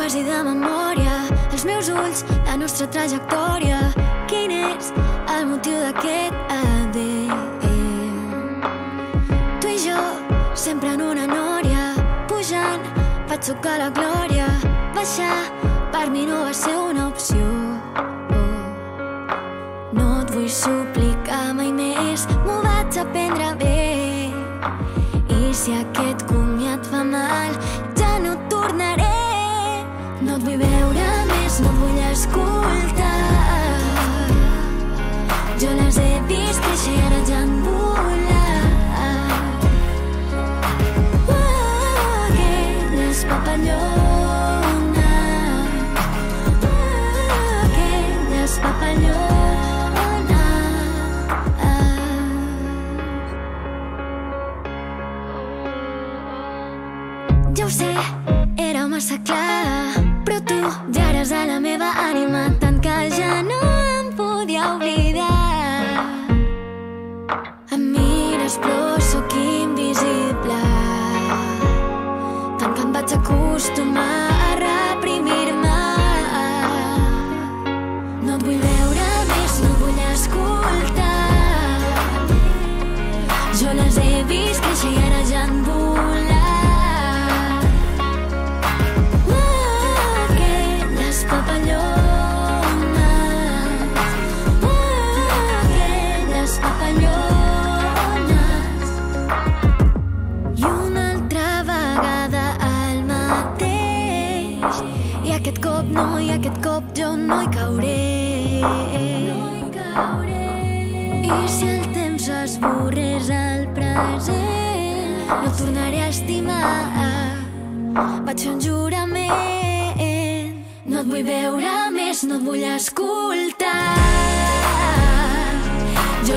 quasi de memòria, els meus ulls, la nostra trajectòria. Quin és el motiu d'aquest adéu? Tu i jo, sempre en una nòria, pujant, vaig sucar la glòria. Baixar, per mi no va ser una opció. No et vull suplicar mai més, m'ho vaig aprendre bé. I si aquest comiat fa mal, ja no tornaré. No et vull veure més, no et vull escoltar. Jo les he vist créixer i ara ja han volat. Aquelles papallones, aquelles papallones. Ja ho sé, era massa clar, però tu ja eres a la meva ànima, tant que ja no em podia oblidar. Em mires però sóc invisible, tant que em vaig acostumar a reprimir-me. No et vull veure més, no et vull escoltar. Jo les he vist créixer i ara ja han volat. Aquest cop no, i aquest cop jo no hi cauré. I si el temps esborrés el present, no tornaré a estimar. Vaig fer un jurament. No et vull veure més, no et vull escoltar. Jo